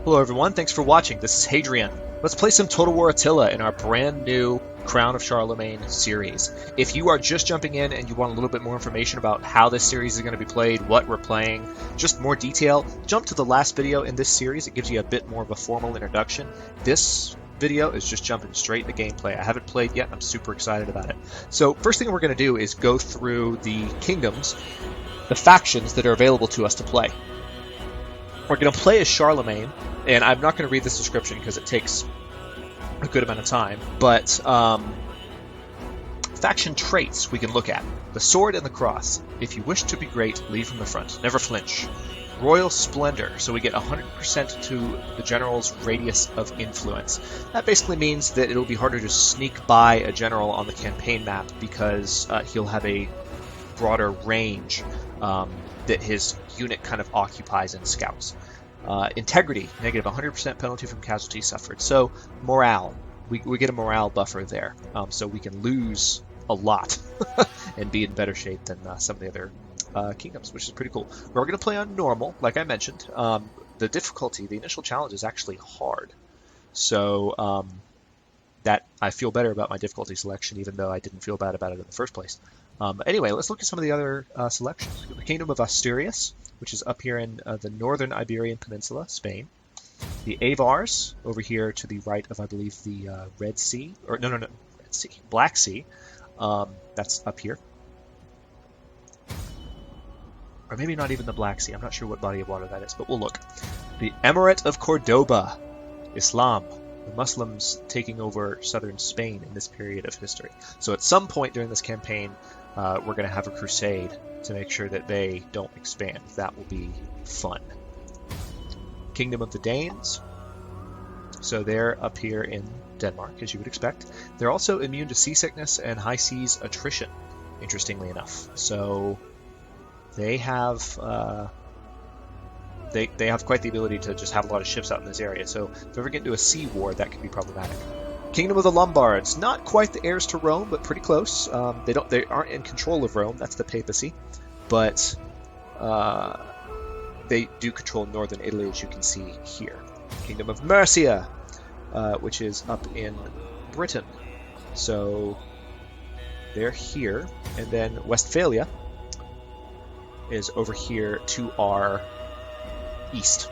Hello everyone, thanks for watching. This is Hadrian. Let's play some Total War Attila in our brand new Crown of Charlemagne series. If you are just jumping in and you want a little bit more information about how this series is going to be played, what we're playing, just more detail, jump to the last video in this series. It gives you a bit more of a formal introduction. This video is just jumping straight into gameplay. I haven't played yet, I'm super excited about it. So first thing we're going to do is go through the kingdoms, the factions that are available to us to play. We're going to play as Charlemagne, and I'm not going to read this description because it takes a good amount of time, but faction traits we can look at. The sword and the cross. If you wish to be great, lead from the front. Never flinch. Royal splendor, so we get 100% to the general's radius of influence. That basically means that it'll be harder to sneak by a general on the campaign map because he'll have a broader range that his unit kind of occupies and scouts. Integrity, negative 100% penalty from casualties suffered. So morale, we get a morale buffer there. So we can lose a lot and be in better shape than some of the other kingdoms, which is pretty cool. We're going to play on normal, like I mentioned. The difficulty, the initial challenge is actually hard. So that I feel better about my difficulty selection, even though I didn't feel bad about it in the first place. Anyway, let's look at some of the other selections. The Kingdom of Asturias, which is up here in the northern Iberian Peninsula, Spain. The Avars, over here to the right of, I believe, the Red Sea. Or, no, Red Sea. Black Sea. That's up here. Or maybe not even the Black Sea. I'm not sure what body of water that is, but we'll look. The Emirate of Cordoba, Islam. The Muslims taking over southern Spain in this period of history. So at some point during this campaign, we're going to have a crusade to make sure that they don't expand. That will be fun. Kingdom of the Danes. So they're up here in Denmark, as you would expect. They're also immune to seasickness and high seas attrition, interestingly enough. So they have they have quite the ability to just have a lot of ships out in this area. So if we ever get into a sea war, that could be problematic. Kingdom of the Lombards, not quite the heirs to Rome, but pretty close. They aren't in control of Rome. That's the papacy, but they do control northern Italy, as you can see here. Kingdom of Mercia, which is up in Britain. So they're here, and then Westphalia is over here to our east.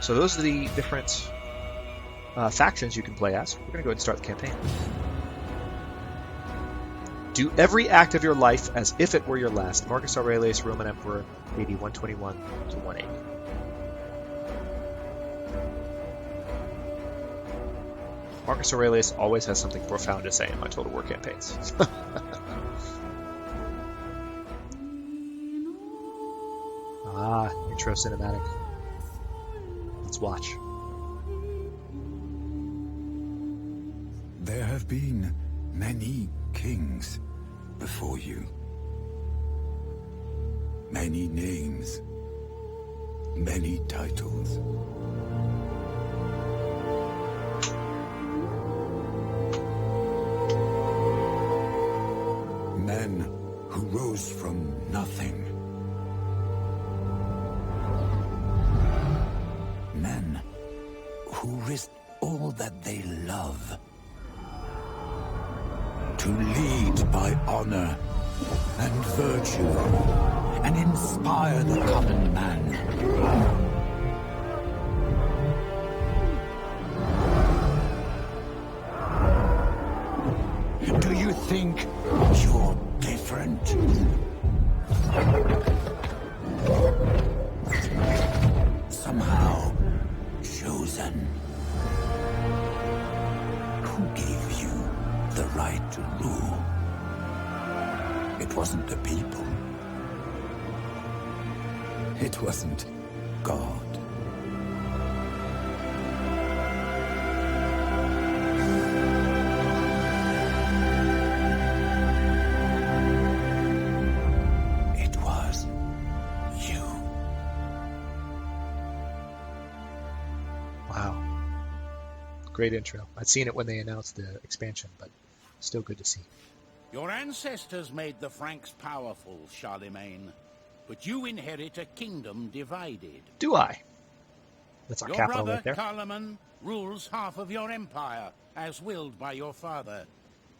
So those are the different factions you can play as. We're going to go ahead and start the campaign. Do every act of your life as if it were your last. Marcus Aurelius, Roman Emperor, AD 121 to 180. Marcus Aurelius always has something profound to say in my Total War campaigns. Intro cinematic. Let's watch. There have been many kings before you. Many names. Many titles. Men who rose from nothing. Men who risked all that they love to lead by honor and virtue and inspire the common man. Do you think you're different? Somehow chosen. Who gave you the right to rule? It wasn't the people. It wasn't God. It was you. Wow. Great intro. I'd seen it when they announced the expansion, but still good to see. Your ancestors made the Franks powerful, Charlemagne, but you inherit a kingdom divided. Do I? That's our Your capital brother, right there. Charlemagne, rules half of your empire, as willed by your father.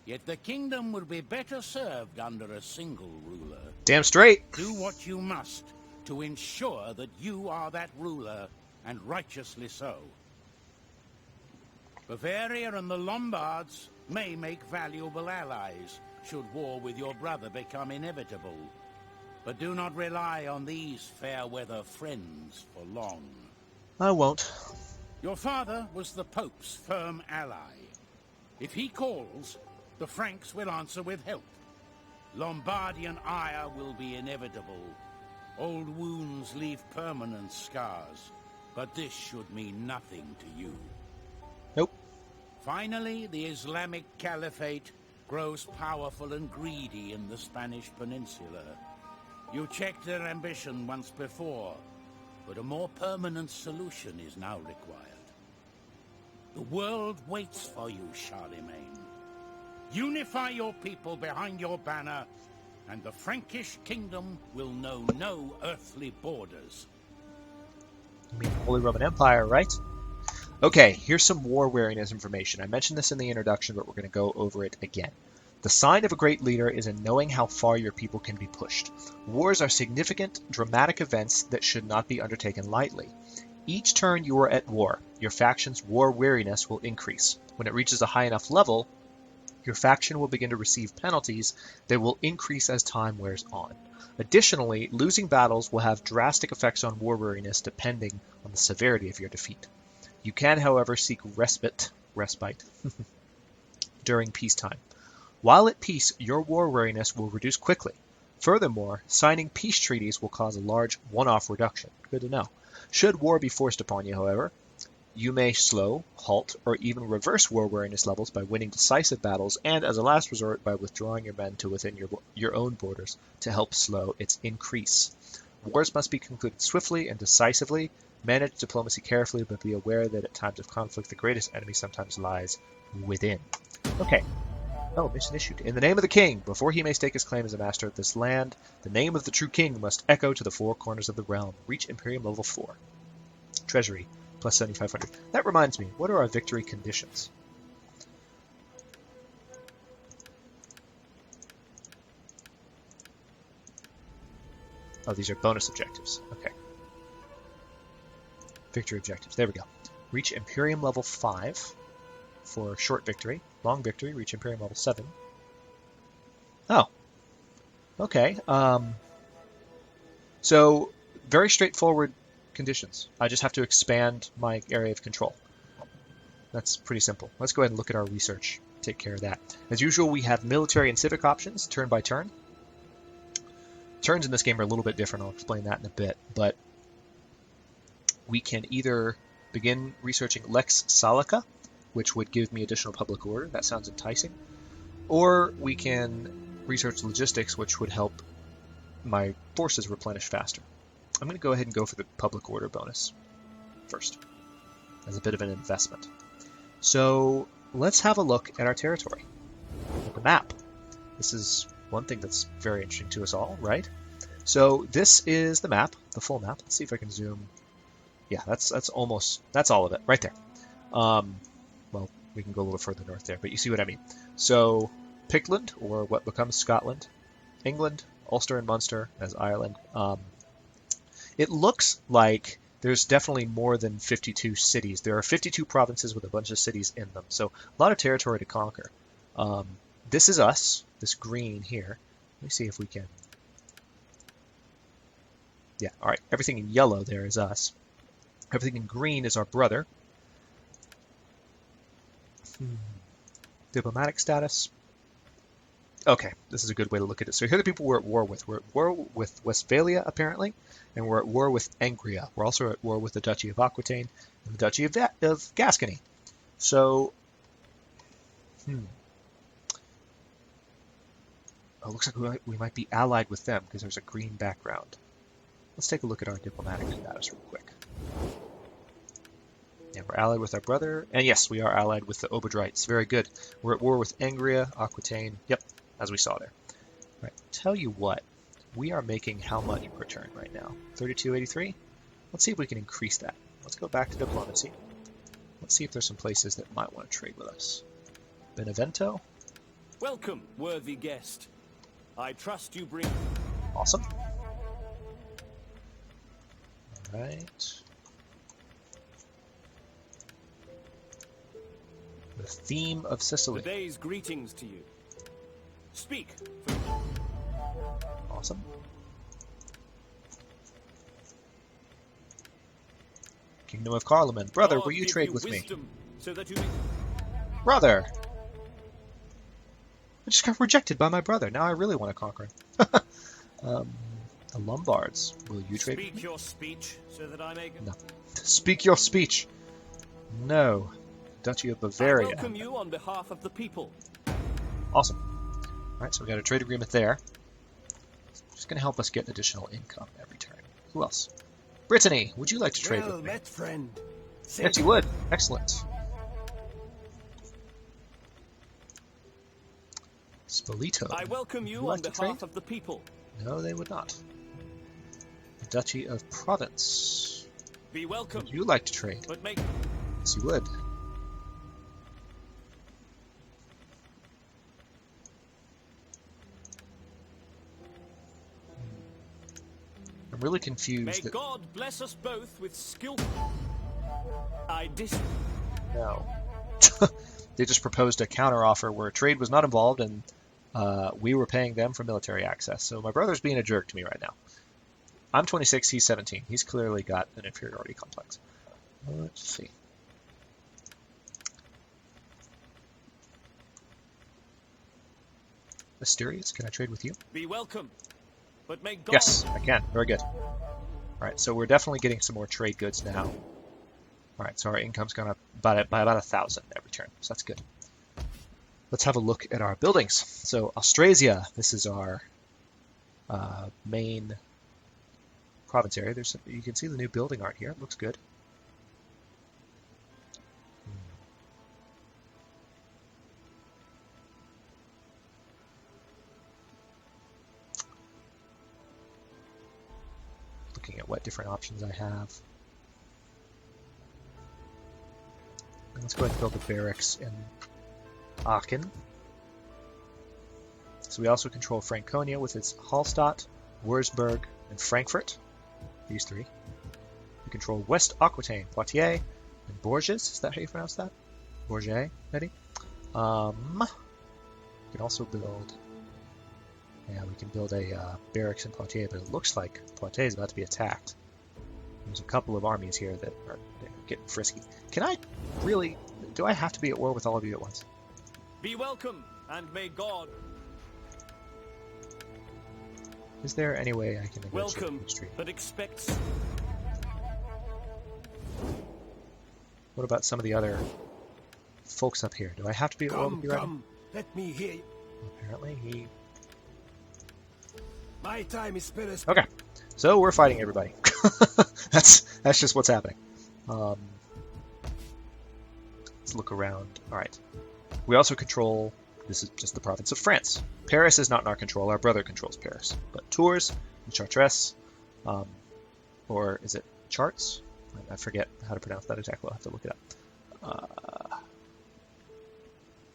Yet the kingdom would be better served under a single ruler. Damn straight. Do what you must to ensure that you are that ruler, and righteously so. Bavaria and the Lombards may make valuable allies, should war with your brother become inevitable. But do not rely on these fair-weather friends for long. I won't. Your father was the Pope's firm ally. If he calls, the Franks will answer with help. Lombardian ire will be inevitable. Old wounds leave permanent scars, but this should mean nothing to you. Nope. Finally, the Islamic Caliphate grows powerful and greedy in the Spanish Peninsula. You checked their ambition once before, but a more permanent solution is now required. The world waits for you, Charlemagne. Unify your people behind your banner, and the Frankish kingdom will know no earthly borders. You mean the Holy Roman Empire, right? Okay, here's some war weariness information. I mentioned this in the introduction, but we're going to go over it again. The sign of a great leader is in knowing how far your people can be pushed. Wars are significant, dramatic events that should not be undertaken lightly. Each turn you are at war, your faction's war weariness will increase. When it reaches a high enough level, your faction will begin to receive penalties that will increase as time wears on. Additionally, losing battles will have drastic effects on war weariness depending on the severity of your defeat. You can, however, seek respite during peacetime. While at peace, your war weariness will reduce quickly. Furthermore, signing peace treaties will cause a large one-off reduction. Good to know. Should war be forced upon you, however, you may slow, halt, or even reverse war weariness levels by winning decisive battles and, as a last resort, by withdrawing your men to within your own borders to help slow its increase. Wars must be concluded swiftly and decisively. Manage diplomacy carefully, but be aware that at times of conflict, the greatest enemy sometimes lies within. Okay. Oh, mission issued. In the name of the king, before he may stake his claim as a master of this land, the name of the true king must echo to the four corners of the realm. Reach Imperium level 4. Treasury, plus 7,500. That reminds me, what are our victory conditions? Oh, these are bonus objectives. Okay. Victory objectives. There we go. Reach Imperium level 5 for short victory. Long victory, reach Imperium level 7. Oh. Okay. So, very straightforward conditions. I just have to expand my area of control. That's pretty simple. Let's go ahead and look at our research. Take care of that. As usual, we have military and civic options, turn by turn. Turns in this game are a little bit different. I'll explain that in a bit. But we can either begin researching Lex Salica, which would give me additional public order. That sounds enticing. Or we can research logistics, which would help my forces replenish faster. I'm going to go ahead and go for the public order bonus first, as a bit of an investment. So let's have a look at our territory. The map. This is one thing that's very interesting to us all, right? So this is the map, the full map. Let's see if I can zoom. Yeah, that's all of it right there. Well, we can go a little further north there, but you see what I mean. So Pictland, or what becomes Scotland, England, Ulster and Munster as Ireland. It looks like there's definitely more than 52 cities. There are 52 provinces with a bunch of cities in them, so a lot of territory to conquer. This is us, this green here. Let me see if we can... Yeah, alright, everything in yellow there is us. Everything in green is our brother. Diplomatic status. Okay, this is a good way to look at it. So here are the people we're at war with. We're at war with Westphalia, apparently, and we're at war with Angria. We're also at war with the Duchy of Aquitaine and the Duchy of Gascony. So, it looks like we might be allied with them because there's a green background. Let's take a look at our diplomatic status real quick. Yeah, we're allied with our brother. And yes, we are allied with the Obadrites. Very good. We're at war with Angria, Aquitaine. Yep, as we saw there. All right, tell you what. We are making how much per turn right now? 3283? Let's see if we can increase that. let's go back to diplomacy. Let's see if there's some places that might want to trade with us. Benevento. Welcome, worthy guest. I trust you bring... Awesome. Alright. The theme of Sicily. Today's greetings to you. Speak. Awesome. Kingdom of Charlemagne. Brother, God will you give trade with me? So that you may... Brother! I just got rejected by my brother. Now I really want to conquer him. The Lombards. Will you trade with me? Speak your speech so that I may... No. Speak your speech. No. Duchy of Bavaria. I welcome you on behalf of the people. Awesome. Alright, so we got a trade agreement there. Just going to help us get additional income every turn. Who else? Brittany, would you like to trade with me? Met, friend. Yes, you would. Excellent. Spoleto. I welcome Would you like on to behalf trade? of the people. No, they would not. The Duchy of Provence. Be welcome, Would you like to trade? but make... Yes, you would. I'm really May confused that... God bless us both with skill... I dis... No. They just proposed a counteroffer where trade was not involved and we were paying them for military access. So my brother's being a jerk to me right now. I'm 26, he's 17. He's clearly got an inferiority complex. Let's see. Asturias, can I trade with you? Be welcome, but may God... Yes, I can. Very good. Alright, so we're definitely getting some more trade goods now. Alright, so our income's gone up by about 1,000 every turn, so that's good. Let's have a look at our buildings. So Austrasia, this is our main province area. You can see the new building art here. It looks good. Looking at what different options I have. Let's go ahead and build a barracks in Aachen. So we also control Franconia with its Hallstatt, Wurzburg, and Frankfurt. These three. We control West Aquitaine, Poitiers, and Bourges. Is that how you pronounce that? Bourges, maybe? We can also build... Yeah, we can build a barracks in Poitiers, but it looks like Poitiers is about to be attacked. There's a couple of armies here that are getting frisky. Can I really... Do I have to be at war with all of you at once? Be welcome, and may God... Is there any way I can negotiate Welcome, history? but expect... What about some of the other folks up here? Do I have to be at war with you right now? Come, let me hear you. Apparently he... My time is spent. Okay, so we're fighting everybody. That's just what's happening. Let's look around. Alright. We also control... This is just the province of France. Paris is not in our control. Our brother controls Paris. But Tours and Chartres, or is it Charts? I forget how to pronounce that exactly. I'll have to look it up.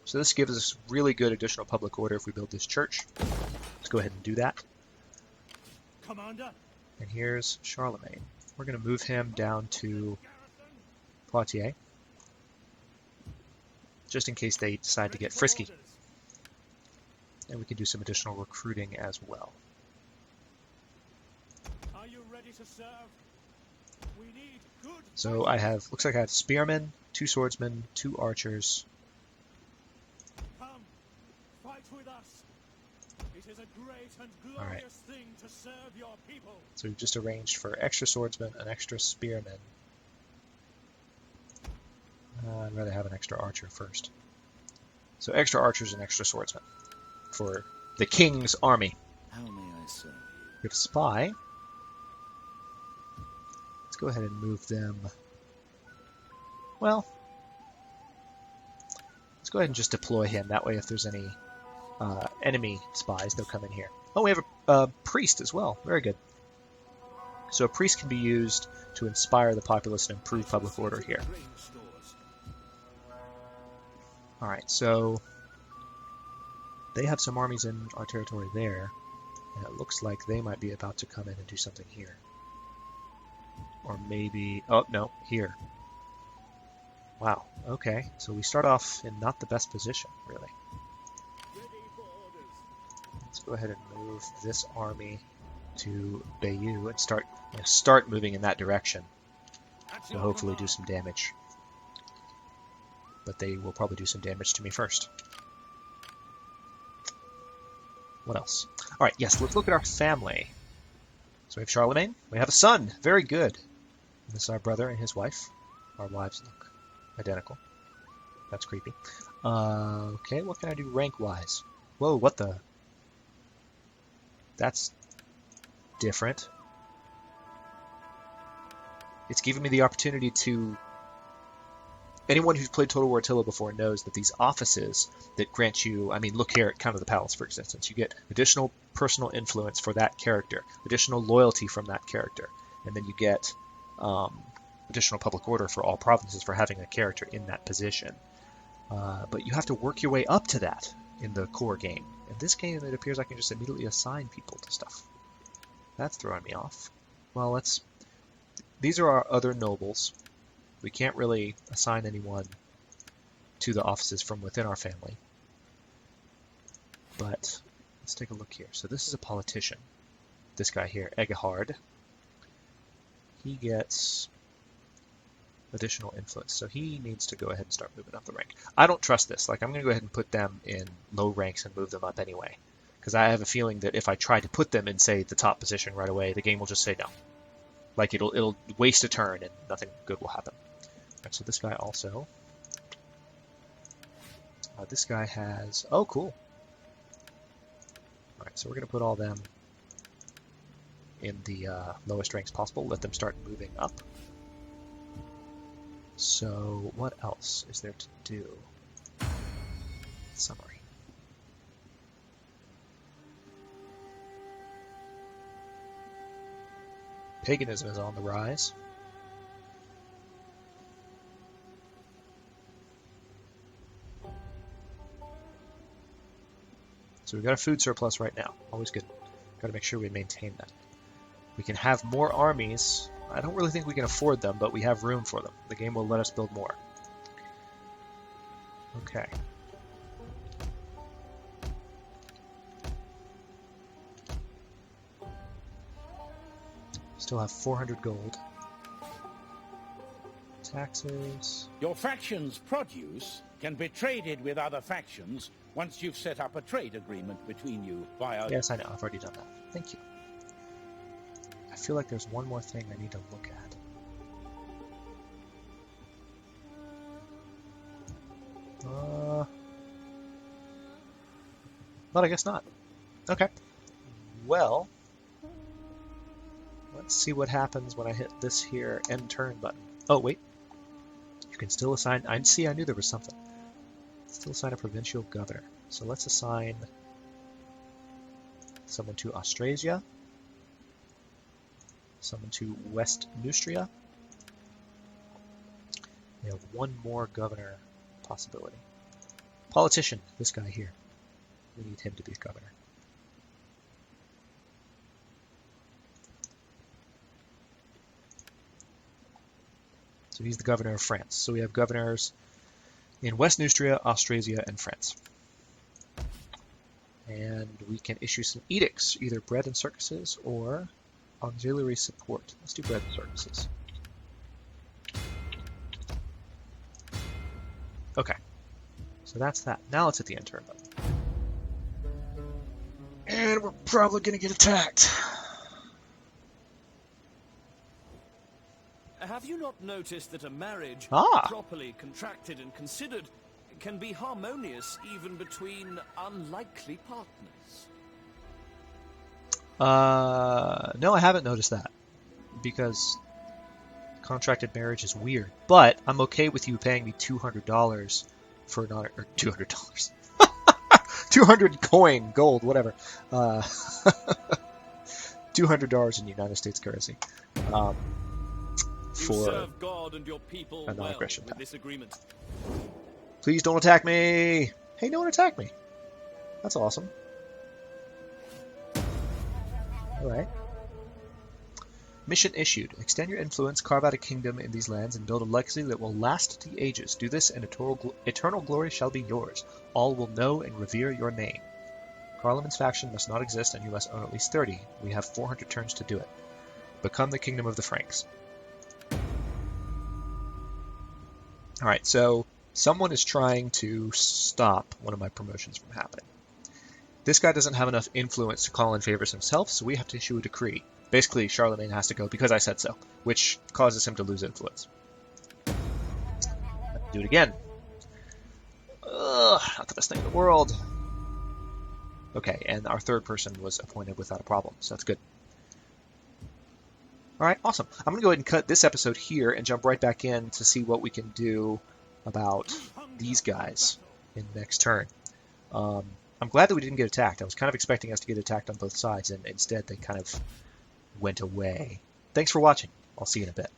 So this gives us really good additional public order if we build this church. Let's go ahead and do that. Commander? And here's Charlemagne. We're going to move him down to Poitiers, just in case they decide to get frisky. And we can do some additional recruiting as well. Are you ready to serve? We need good... So I have, looks like I have spearmen, 2 swordsmen, 2 archers. Come, fight with us. It is a great and glorious thing to serve your people. So we've just arranged for extra swordsmen and extra spearmen. I'd rather have an extra archer first. So extra archers and extra swordsmen for the king's army. How may I serve? We have a spy. Let's go ahead and move them. Well, let's go ahead and just deploy him. That way if there's any enemy spies, they'll come in here. Oh, we have a priest as well. Very good. So a priest can be used to inspire the populace and improve public order here. Alright, so they have some armies in our territory there, and it looks like they might be about to come in and do something here. Or maybe... oh, no, here. Wow, okay. So we start off in not the best position, really. Let's go ahead and move this army to Bayeux and start moving in that direction. We'll hopefully do some damage. But they will probably do some damage to me first. What else? Alright, yes, let's look at our family. So we have Charlemagne. We have a son. Very good. This is our brother and his wife. Our wives look identical. That's creepy. Okay, what can I do rank-wise? Whoa, what the... That's different. It's giving me the opportunity to... Anyone who's played Total War Attila before knows that these offices that grant you... I mean, look here at Count of the Palace, for instance. You get additional personal influence for that character, additional loyalty from that character, and then you get additional public order for all provinces for having a character in that position. But you have to work your way up to that in the core game. In this game, it appears I can just immediately assign people to stuff. That's throwing me off. Well, let's... These are our other nobles. We can't really assign anyone to the offices from within our family. But let's take a look here. So this is a politician. This guy here, Egehard. He gets additional influence. So he needs to go ahead and start moving up the rank. I don't trust this. Like, I'm going to go ahead and put them in low ranks and move them up anyway. Because I have a feeling that if I try to put them in, say, the top position right away, the game will just say no. Like, it'll waste a turn and nothing good will happen. Right, so this guy also. This guy has... Oh, cool. Alright, so we're going to put all them in the lowest ranks possible. Let them start moving up. So, what else is there to do? Summary. Paganism is on the rise. So we've got a food surplus right now. Always good. Got to make sure we maintain that. We can have more armies. I don't really think we can afford them, but we have room for them. The game will let us build more. Okay. Still have 400 gold. Taxes. Your faction's produce can be traded with other factions once you've set up a trade agreement between you via... Yes, I know. I've already done that. Thank you. I feel like there's one more thing I need to look at. But I guess not. Okay. Well, let's see what happens when I hit this here end turn button. Oh, wait. You can still assign... I knew there was something. Still assign a provincial governor. So let's assign someone to Austrasia. Someone to West Neustria. We have one more governor possibility. Politician, this guy here. We need him to be governor. So he's the governor of France. So we have governors in West Neustria, Austrasia, and France. And we can issue some edicts, either bread and circuses or auxiliary support. Let's do bread and circuses. Okay. So that's that. Now let's hit the end turn button. And we're probably going to get attacked. Have you not noticed that a marriage, properly contracted and considered, can be harmonious even between unlikely partners? No, I haven't noticed that. Because contracted marriage is weird. But I'm okay with you paying me $200 for not... Or $200. 200 coin, gold, whatever. $200 in United States currency. for serve God and your people a non-aggression with this agreement. Please don't attack me! Hey, no one attacked me. That's awesome. Alright. Mission issued. Extend your influence, carve out a kingdom in these lands, and build a legacy that will last to the ages. Do this, and eternal glory shall be yours. All will know and revere your name. Charlemagne's faction must not exist, and you must own at least 30. We have 400 turns to do it. Become the kingdom of the Franks. Alright, so someone is trying to stop one of my promotions from happening. This guy doesn't have enough influence to call in favors himself, so we have to issue a decree. Basically, Charlemagne has to go because I said so, which causes him to lose influence. Do it again. Ugh, not the best thing in the world. Okay, and our third person was appointed without a problem, so that's good. Alright, awesome. I'm going to go ahead and cut this episode here and jump right back in to see what we can do about these guys in the next turn. I'm glad that we didn't get attacked. I was kind of expecting us to get attacked on both sides, and instead they kind of went away. Thanks for watching. I'll see you in a bit.